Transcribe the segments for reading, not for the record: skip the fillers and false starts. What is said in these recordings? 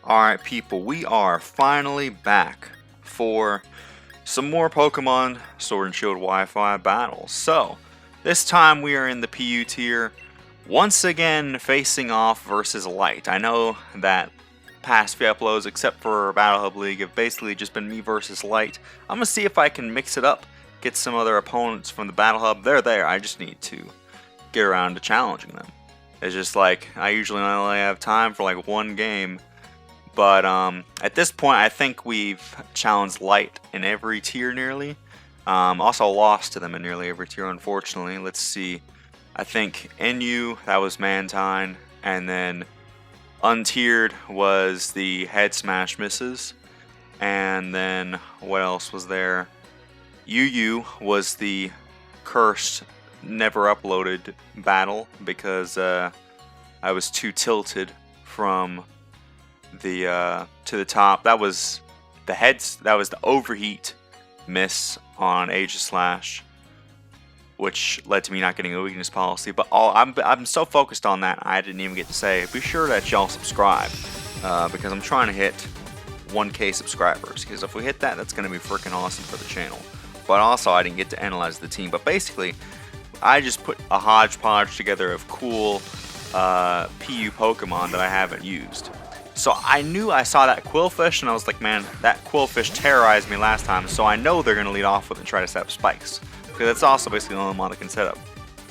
Alright people, we are finally back for some more Pokemon Sword and Shield Wi-Fi battles. So, this time we are in the PU tier, once again facing off versus Light. I know that past few uploads, except for Battle Hub League, have basically just been me versus Light. I'm going to see if I can mix it up, get some other opponents from the Battle Hub. They're there, I just need to get around to challenging them. It's just like, I usually only have time for like one game. But at this point, I think we've challenged Light in every tier nearly. Also lost to them in nearly every tier, unfortunately. Let's see. I think NU, that was Mantine. And then untiered was the Head Smash Misses. And then what else was there? UU was the cursed, never uploaded battle because I was too tilted from the to the top. That was the overheat miss on Aegislash, which led to me not getting a weakness policy. But I'm so focused on that, I didn't even get to say, be sure that y'all subscribe because I'm trying to hit 1K subscribers, because if we hit that, that's going to be freaking awesome for the channel. But also, I didn't get to analyze the team. But basically, I just put a hodgepodge together of cool PU Pokemon that I haven't used. So I knew I saw that Quillfish, and I was like, man, that Quillfish terrorized me last time, so I know they're going to lead off with and try to set up spikes. Because that's also basically the only one that can set up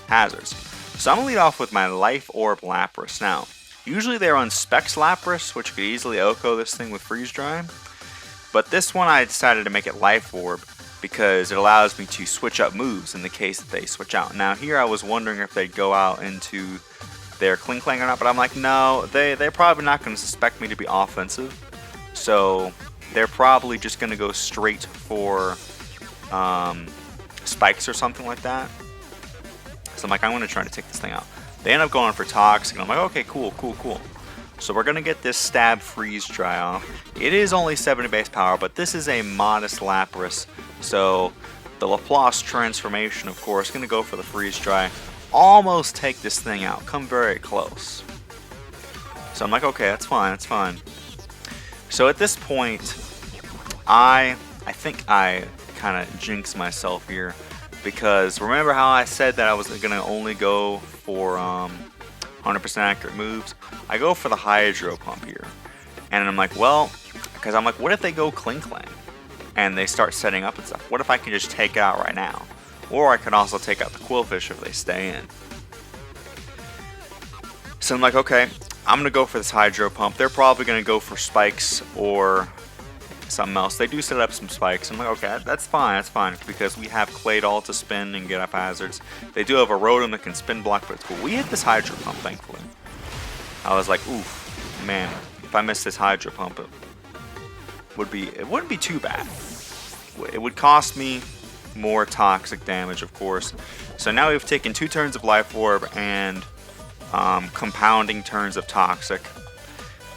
hazards. So I'm going to lead off with my Life Orb Lapras. Now, usually they're on Specs Lapras, which could easily OHKO this thing with Freezai. But this one I decided to make it Life Orb because it allows me to switch up moves in the case that they switch out. Now here I was wondering if they'd go out into their Kling Klang or not, but I'm like, no, they're probably not going to suspect me to be offensive, so they're probably just going to go straight for spikes or something like that. So I'm like, I'm going to try to take this thing out. They end up going for Toxic, and I'm like, okay, cool. So we're going to get this Stab Freezai off. It is only 70 base power, but this is a Modest Lapras, so the Laplace transformation, of course, going to go for the Freezai. Almost take this thing out, come very close. So I'm like, okay, that's fine. So at this point, I think I kind of jinxed myself here, because remember how I said that I was gonna only go for 100% accurate moves? I go for the Hydro Pump here, and I'm like, well, because I'm like, what if they go Kling Klang and they start setting up and stuff? What if I can just take it out right now? Or I can also take out the Quillfish if they stay in. So I'm like, okay, I'm going to go for this Hydro Pump. They're probably going to go for spikes or something else. They do set up some spikes. I'm like, okay, that's fine, because we have Claydol to spin and get up hazards. They do have a Rotom that can spin block, but it's cool. We hit this Hydro Pump, thankfully. I was like, oof, man, if I miss this Hydro Pump, it wouldn't be too bad. It would cost me more toxic damage, of course. So now we've taken 2 turns of Life Orb and compounding turns of toxic.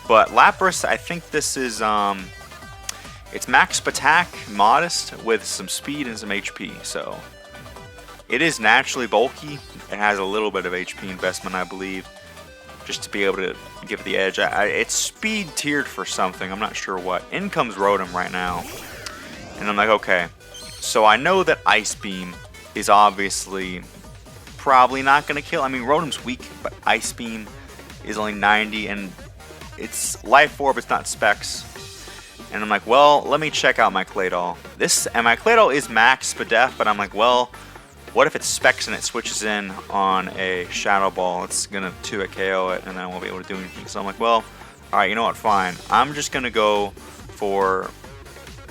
But Lapras, I think this is it's max attack, modest, with some speed and some HP. So it is naturally bulky. It has a little bit of HP investment, I believe, just to be able to give it the edge. It's speed tiered for something, I'm not sure what. In comes Rotom right now, and I'm like, okay. So I know that Ice Beam is obviously probably not going to kill. I mean, Rotom's weak, but Ice Beam is only 90, and it's Life Orb, it's not Specs. And I'm like, well, let me check out my Claydol. And my Claydol is max Spadef, but I'm like, well, what if it's Specs and it switches in on a Shadow Ball? It's going to 2-hit KO it, and then I won't be able to do anything. So I'm like, well, alright, you know what, fine. I'm just going to go for...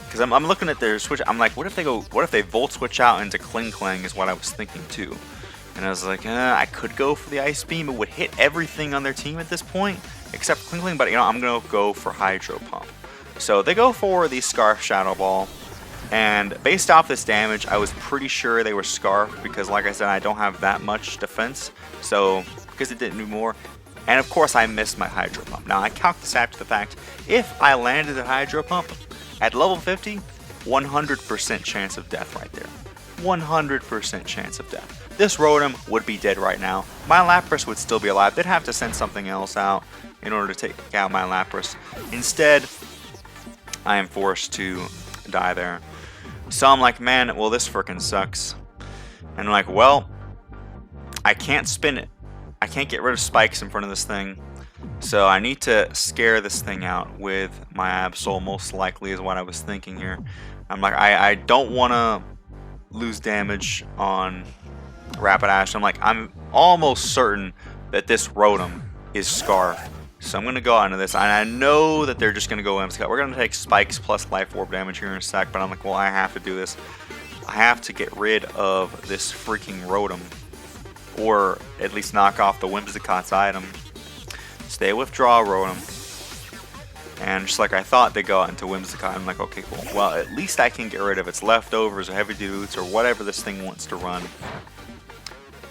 Because I'm looking at their switch, I'm like, what if they Volt Switch out into Kling Klang is what I was thinking too. And I was like, I could go for the Ice Beam. It would hit everything on their team at this point, except for Kling Klang, but you know, I'm going to go for Hydro Pump. So they go for the Scarf Shadow Ball, and based off this damage, I was pretty sure they were Scarf, because like I said, I don't have that much defense, so, because it didn't do more. And of course, I missed my Hydro Pump. Now, I calc this after the fact. If I landed the Hydro Pump, at level 50, 100% chance of death right there. 100% chance of death. This Rotom would be dead right now. My Lapras would still be alive. They'd have to send something else out. in order to take out my Lapras. Instead, I am forced to die there. So I'm like, man, well, this frickin' sucks. And I'm like, well, I can't spin it. I can't get rid of spikes in front of this thing. So I need to scare this thing out with my Absol, most likely is what I was thinking here. I'm like, I don't want to lose damage on Rapidash. I'm like, I'm almost certain that this Rotom is Scarf. So I'm going to go on into this. And I know that they're just going to go Whimsicott. We're going to take spikes plus Life Orb damage here in a sec. But I'm like, well, I have to do this. I have to get rid of this freaking Rotom. Or at least knock off the Whimsicott's item. So they withdraw Rotom. And just like I thought, they go out into Whimsicott. I'm like, okay, cool. Well, at least I can get rid of its leftovers or heavy boots or whatever this thing wants to run.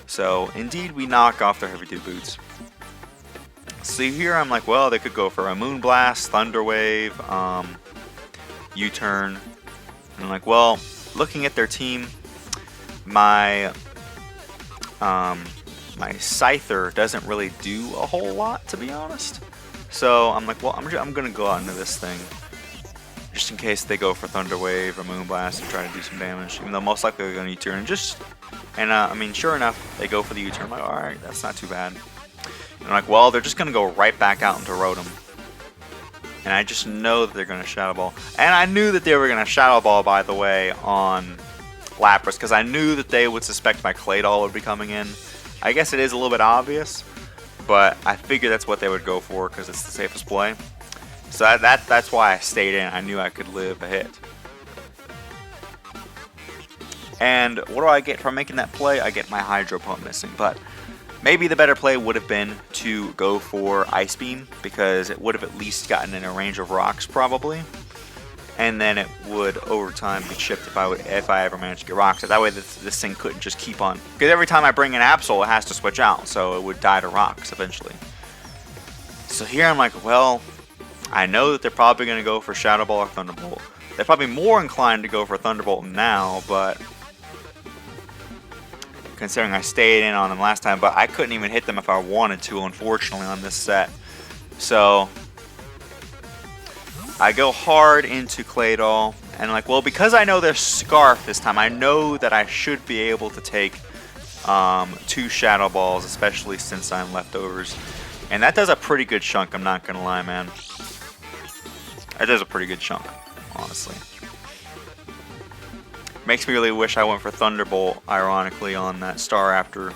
So, indeed, we knock off their heavy duty boots. So here I'm like, well, they could go for a Moonblast, Thunder Wave, U-turn. And I'm like, well, looking at their team, my Scyther doesn't really do a whole lot, to be honest. So I'm like, well, I'm gonna go out into this thing, just in case they go for Thunder Wave or Moonblast and try to do some damage. Even though most likely they're gonna U-turn. And I mean, sure enough, they go for the U-turn. I'm like, all right, that's not too bad. And I'm like, well, they're just gonna go right back out into Rotom. And I just know that they're gonna Shadow Ball. And I knew that they were gonna Shadow Ball, by the way, on Lapras, because I knew that they would suspect my Claydol would be coming in. I guess it is a little bit obvious, but I figured that's what they would go for because it's the safest play. So that's why I stayed in. I knew I could live a hit. And what do I get from making that play? I get my Hydro Pump missing, but maybe the better play would have been to go for Ice Beam because it would have at least gotten in a range of rocks probably. And then it would over time be chipped if I ever managed to get rocks. So that way this thing couldn't just keep on. Because every time I bring in Absol, it has to switch out. So it would die to rocks eventually. So here I'm like, well, I know that they're probably going to go for Shadow Ball or Thunderbolt. They're probably more inclined to go for Thunderbolt now, but considering I stayed in on them last time, but I couldn't even hit them if I wanted to, unfortunately, on this set. So I go hard into Claydol, and like, well, because I know they're Scarf this time, I know that I should be able to take 2 Shadow Balls, especially since I'm leftovers. And that does a pretty good chunk, I'm not gonna lie, man. That does a pretty good chunk, honestly. Makes me really wish I went for Thunderbolt, ironically, on that star after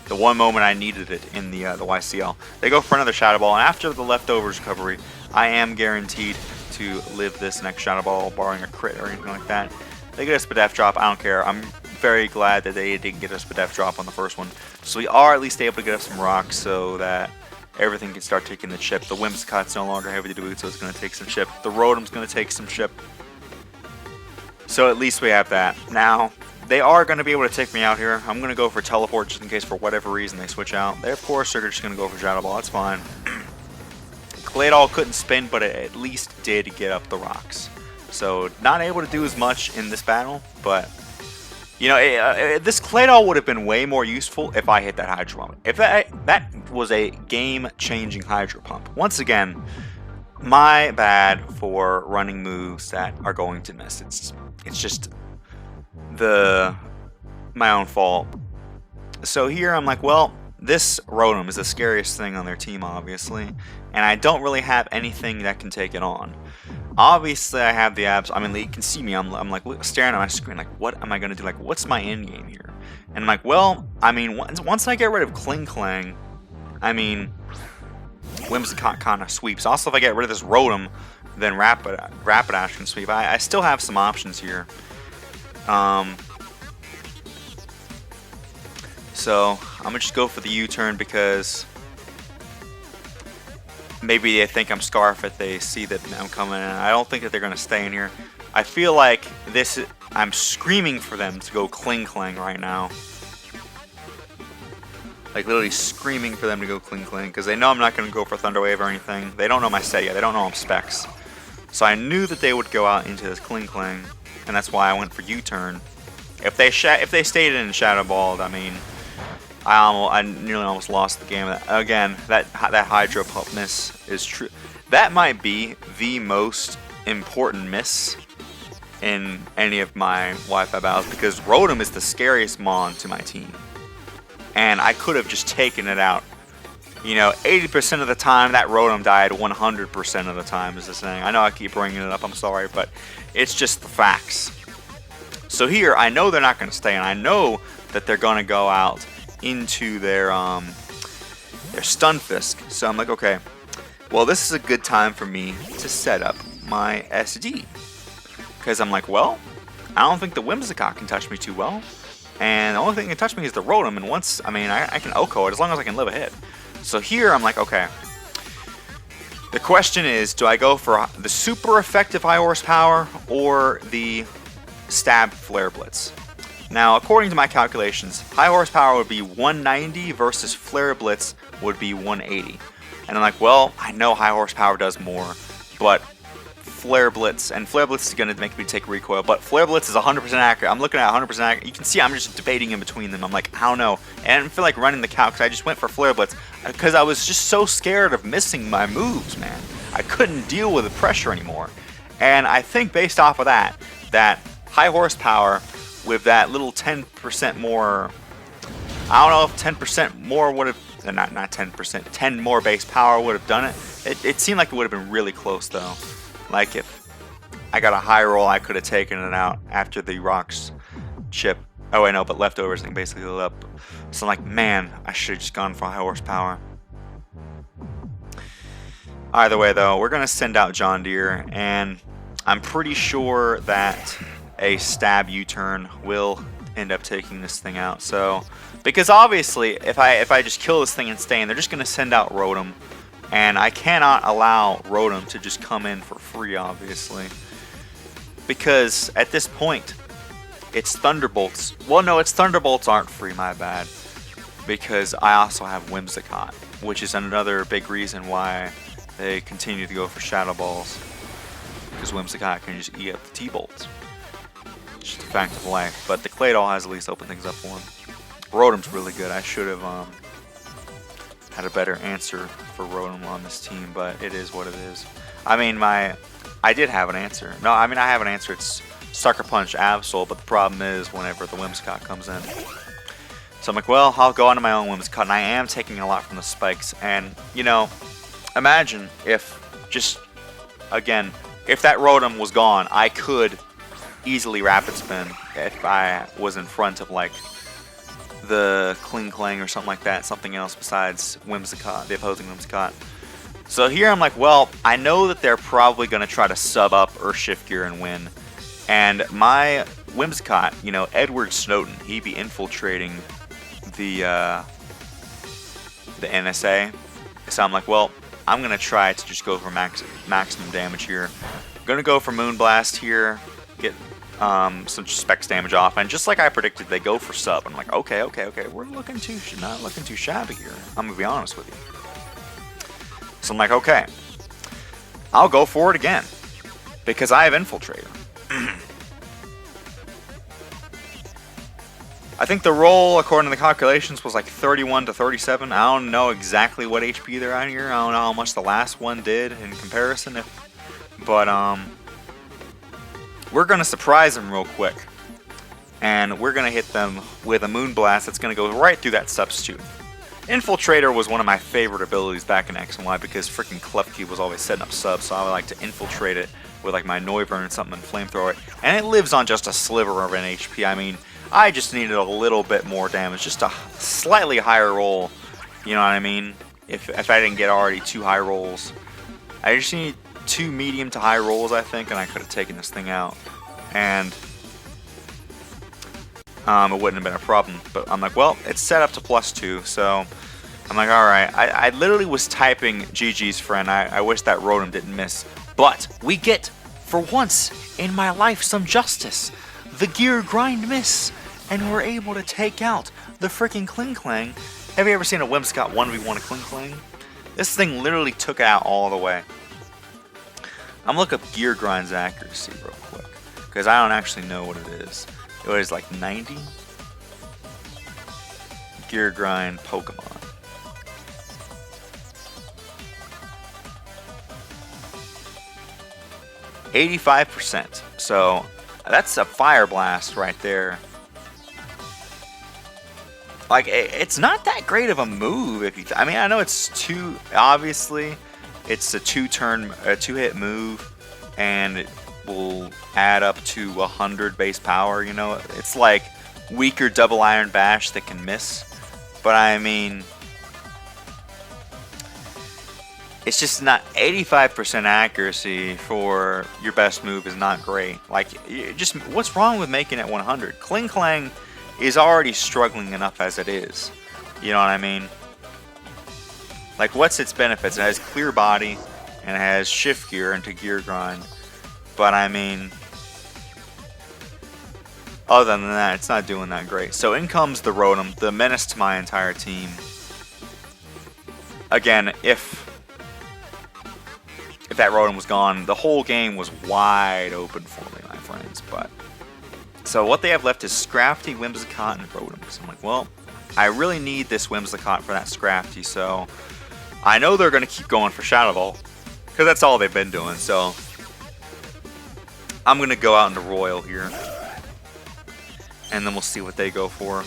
the one moment I needed it in the YCL. They go for another Shadow Ball, and after the leftovers recovery, I am guaranteed to live this next Shadow Ball, barring a crit or anything like that. They get a Spadef drop, I don't care. I'm very glad that they didn't get a Spadef drop on the first one. So we are at least able to get up some rocks so that everything can start taking the chip. The Whimsicott's no longer heavy to boot, so it's going to take some chip. The Rotom's going to take some chip. So at least we have that. Now, they are going to be able to take me out here. I'm going to go for Teleport just in case for whatever reason they switch out. They, of course, are just going to go for Shadow Ball. That's fine. Claydol couldn't spin, but it at least did get up the rocks. So not able to do as much in this battle, but you know, this Claydol would have been way more useful if I hit that Hydro Pump. If that was a game-changing Hydro Pump. Once again, my bad for running moves that are going to miss. It's just my own fault. So here I'm like, well, this Rotom is the scariest thing on their team, obviously, and I don't really have anything that can take it on. Obviously, I have the abs. I mean, you can see me. I'm like staring at my screen, like, what am I gonna do? Like, what's my end game here? And I'm like, well, I mean, once I get rid of Kling Klang, I mean, Whimsicott kind of sweeps. Also, if I get rid of this Rotom, then Rapidash can sweep. I still have some options here. So I'm gonna just go for the U-turn because maybe they think I'm Scarf if they see that I'm coming in. I don't think that they're gonna stay in here. I feel like I'm screaming for them to go Kling Klang right now. Like literally screaming for them to go Kling Klang because they know I'm not gonna go for Thunder Wave or anything. They don't know my set yet. They don't know I'm Specs. So I knew that they would go out into this Kling Klang, and that's why I went for U-turn. If they stayed in Shadow Balled, I mean, I nearly almost lost the game. Again, that Hydro Pump miss is true. That might be the most important miss in any of my Wi-Fi battles, because Rotom is the scariest Mon to my team. And I could have just taken it out. You know, 80% of the time that Rotom died 100% of the time is the saying. I know I keep bringing it up, I'm sorry, but it's just the facts. So here, I know they're not going to stay, and I know that they're going to go out into their Stunfisk. So I'm like, okay, well, this is a good time for me to set up my SD. Because I'm like, well, I don't think the Whimsicott can touch me too well. And the only thing that can touch me is the Rotom, and once, I mean, I can OHKO it as long as I can live ahead. So here, I'm like, okay. The question is, do I go for the super effective high horsepower or the stab flare blitz? Now, according to my calculations, high horsepower would be 190 versus flare blitz would be 180. And I'm like, well, I know high horsepower does more, but Flare Blitz, and Flare Blitz is going to make me take recoil, but Flare Blitz is 100% accurate. I'm looking at 100% accurate. You can see I'm just debating in between them. I'm like, I don't know. And I didn't feel like running the calc, because I just went for Flare Blitz, because I was just so scared of missing my moves, man. I couldn't deal with the pressure anymore. And I think based off of that high horsepower with that little 10% more, I don't know if 10% more would have, not 10%, 10 more base power would have done it. It seemed like it would have been really close, though. Like if I got a high roll, I could have taken it out after the rocks chip. Oh, I know, but leftovers can basically heal up. So I'm like, man, I should have just gone for high horsepower. Either way, though, we're going to send out John Deere, and I'm pretty sure that a stab U-turn will end up taking this thing out. So, because obviously, if I just kill this thing and stay in, they're just going to send out Rotom. And I cannot allow Rotom to just come in for free, obviously. Because at this point, it's Thunderbolts. Well, no, it's Thunderbolts aren't free, my bad. Because I also have Whimsicott, which is another big reason why they continue to go for Shadow Balls. Because Whimsicott can just eat up the T-Bolts. It's just a fact of life. But the Claydol has at least opened things up for him. Rotom's really good. I should have had a better answer for Rotom on this team, but it is what it is. I mean, I did have an answer. No, I mean, I have an answer. It's Sucker Punch Absol, but the problem is whenever the Whimsicott comes in. So I'm like, well, I'll go onto my own Whimsicott, and I am taking a lot from the spikes. And, you know, imagine if just, again, if that Rotom was gone, I could easily Rapid Spin if I was in front of, like, the Kling Klang or something like that, something else besides Whimsicott, the opposing Whimsicott. So here I'm like, well, I know that they're probably going to try to sub up or shift gear and win. And my Whimsicott, you know, Edward Snowden, he'd be infiltrating the NSA. So I'm like, well, I'm going to try to just go for maximum damage here. I'm going to go for Moonblast here, get some specs damage off, and just like I predicted, they go for sub. I'm like, okay, we're not looking too shabby here. I'm gonna be honest with you. So I'm like, okay, I'll go for it again because I have Infiltrator. I think the roll, according to the calculations, was like 31 to 37. I don't know exactly what HP they're at here. I don't know how much the last one did in comparison, but we're going to surprise them real quick, and we're going to hit them with a Moonblast that's going to go right through that substitute. Infiltrator was one of my favorite abilities back in X and Y because freaking Klefki was always setting up subs, so I would like to infiltrate it with like my Noivern and something and Flamethrower it, and it lives on just a sliver of an HP. I mean, I just needed a little bit more damage, just a slightly higher roll, you know what I mean? If I didn't get already 2 high rolls. I just need 2 medium to high rolls, I think, and I could have taken this thing out, and it wouldn't have been a problem. But I'm like, well, it's set up to +2, so I'm like, alright. I literally was typing GG's friend. I wish that Rotom didn't miss. But we get, for once in my life, some justice. The gear grind miss, and we're able to take out the freaking Kling Klang. Have you ever seen a Whimsicott 1v1 a Kling Klang? This thing literally took it out all the way. I'm gonna look up gear grind's accuracy real quick, because I don't actually know what it is. It was like 90. Gear Grind Pokemon. %. So that's a Fire Blast right there. Like, it's not that great of a move. If you, I mean, I know it's obviously, it's a two-hit move, and it will add up to 100 base power. You know, it's like weaker Double Iron Bash that can miss. But I mean, it's just not 85% accuracy for your best move is not great. Like, just what's wrong with making it 100? Kling Clang is already struggling enough as it is. You know what I mean? Like, what's its benefits? It has Clear Body, and it has Shift Gear into Gear Grind. But I mean, other than that, it's not doing that great. So in comes the Rotom, the menace to my entire team. Again, if that Rotom was gone, the whole game was wide open for me, my friends. But so what they have left is Scrafty, Whimsicott, and Rotom. So I'm like, well, I really need this Whimsicott for that Scrafty, so I know they're going to keep going for Shadow Ball, because that's all they've been doing. So I'm going to go out into Royal here, and then we'll see what they go for.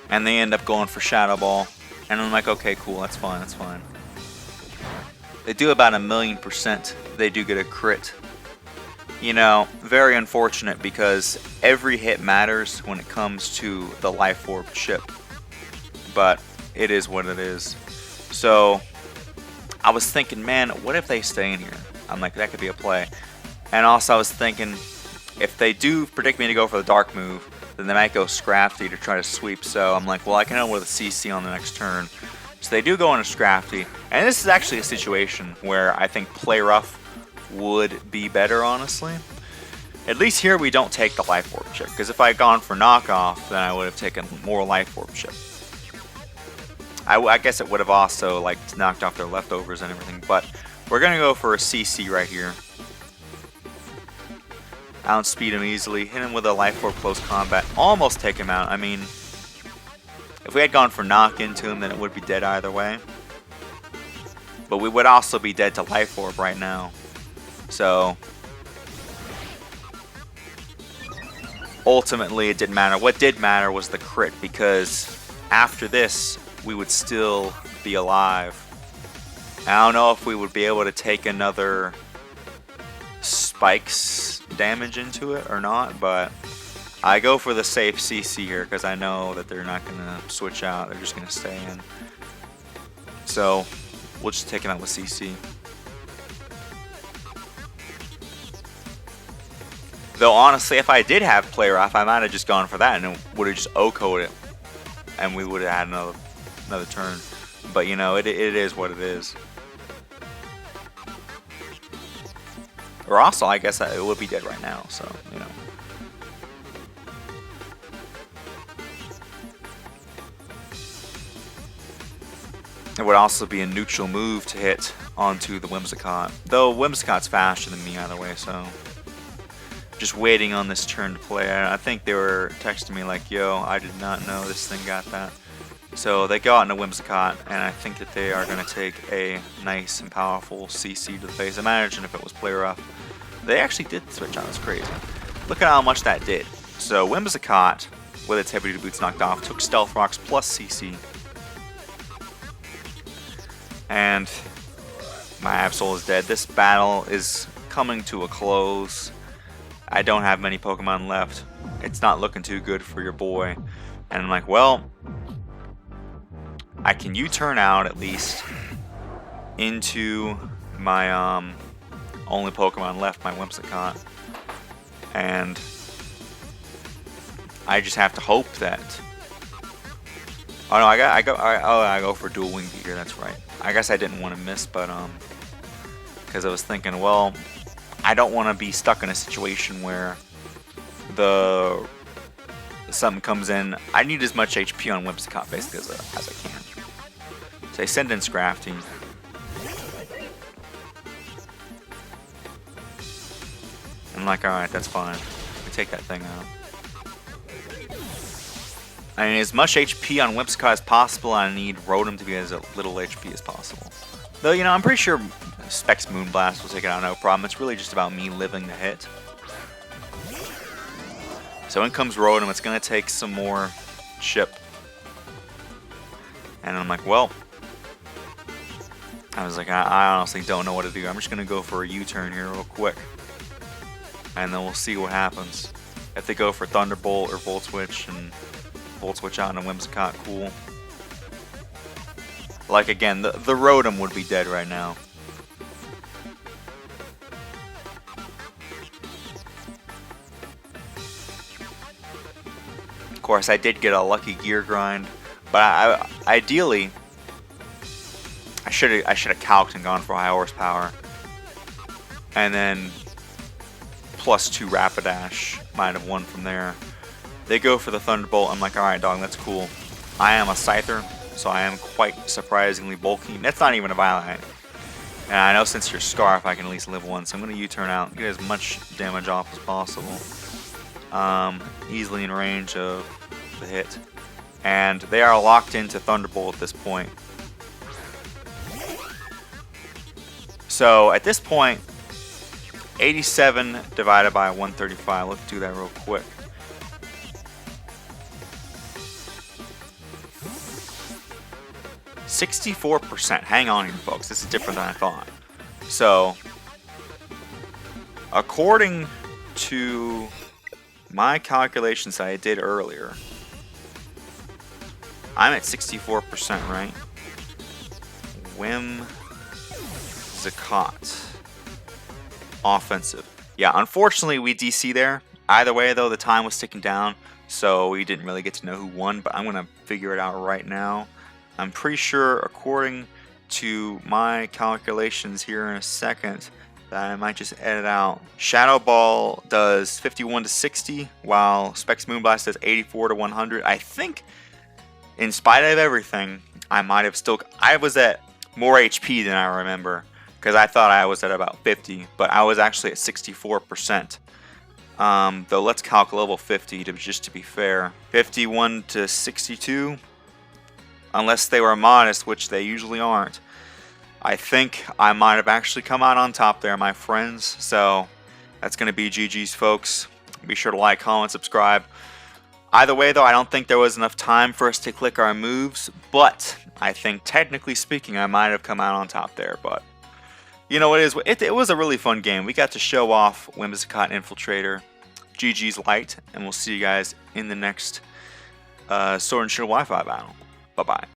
And they end up going for Shadow Ball, and I'm like, okay, cool, that's fine, that's fine. They do about 1,000,000%. They do get a crit. You know, very unfortunate because every hit matters when it comes to the Life Orb chip. But it is what it is. So I was thinking, man, what if they stay in here? I'm like, that could be a play. And also I was thinking, if they do predict me to go for the Dark move, then they might go Scrafty to try to sweep. So I'm like, well, I can end with a CC on the next turn. So they do go into Scrafty. And this is actually a situation where I think Play Rough would be better, honestly. At least here we don't take the Life Orb chip, because if I had gone for knockoff, then I would have taken more Life Orb chip. I guess it would have also like knocked off their leftovers and everything, but we're gonna go for a CC right here. Outspeed him easily, hit him with a Life Orb close combat, almost take him out. I mean, if we had gone for knock into him, then it would be dead either way. But we would also be dead to Life Orb right now. So ultimately it didn't matter. What did matter was the crit, because after this we would still be alive. I don't know if we would be able to take another Spikes damage into it or not, but I go for the safe CC here because I know that they're not going to switch out. They're just going to stay in. So we'll just take him out with CC. Though honestly, if I did have Play Rough, I might have just gone for that and would have just OHKO'd it, and we would have had another turn. But you know, it is what it is. Or also, I guess it would be dead right now. So you know. It would also be a neutral move to hit onto the Whimsicott. Though Whimsicott's faster than me either way, so just waiting on this turn to play. I think they were texting me like, yo, I did not know this thing got that. So they go out into Whimsicott, and I think that they are going to take a nice and powerful CC to the face. Imagine if it was Play Rough. They actually did switch on. It's crazy. Look at how much that did. So Whimsicott, with its Heavy Duty Boots knocked off, took Stealth Rocks plus CC. And my Absol is dead. This battle is coming to a close. I don't have many Pokemon left. It's not looking too good for your boy. And I'm like, well, I can U-turn out at least into my only Pokemon left, my Whimsicott. And I just have to hope that. Oh no, I go for Dual Wing Beat here. That's right. I guess I didn't want to miss, but because I was thinking, well, I don't want to be stuck in a situation where something comes in. I need as much HP on Whimsicott basically as I can. So I send in Scrafty. I'm like, alright, that's fine. We take that thing out. I need as much HP on Whimsicott as possible, and I need Rotom to be as little HP as possible. Though, you know, I'm pretty sure Specs Moonblast will take it out no problem. It's really just about me living the hit. So in comes Rotom. It's going to take some more chip. And I'm like, well, I was like, I honestly don't know what to do. I'm just going to go for a U-turn here real quick. And then we'll see what happens. If they go for Thunderbolt or Volt Switch and Volt Switch out into Whimsicott, cool. Like, again, the Rotom would be dead right now. Of course, I did get a lucky gear grind, but ideally, I should have calced and gone for high horsepower, and then +2 Rapidash, might have won from there. They go for the Thunderbolt. I'm like, all right, dog, that's cool. I am a Scyther, so I am quite surprisingly bulky. That's not even a Violite. And I know since you're Scarf, I can at least live one, so I'm going to U-turn out, get as much damage off as possible. Easily in range of the hit. And they are locked into Thunderbolt at this point. So at this point, 87 divided by 135. Let's do that real quick. %. Hang on here, folks. This is different than I thought. So, according to my calculations that I did earlier, I'm at 64%, right? Whimsicott. Offensive. Yeah, unfortunately we DC there. Either way, though, the time was ticking down, so we didn't really get to know who won, but I'm going to figure it out right now. I'm pretty sure, according to my calculations here in a second, that I might just edit out. Shadow Ball does 51 to 60, while Specs Moonblast does 84 to 100. I think, in spite of everything, I might have still... I was at more HP than I remember, because I thought I was at about 50, but I was actually at 64%. Though let's calc level 50 just to be fair. 51 to 62. Unless they were modest, which they usually aren't. I think I might have actually come out on top there, my friends. So that's going to be GG's, folks. Be sure to like, comment, subscribe. Either way, though, I don't think there was enough time for us to click our moves. But I think, technically speaking, I might have come out on top there. But you know what it was a really fun game. We got to show off Whimsicott Infiltrator. GG's light. And we'll see you guys in the next Sword and Shield Wi-Fi battle. Bye-bye.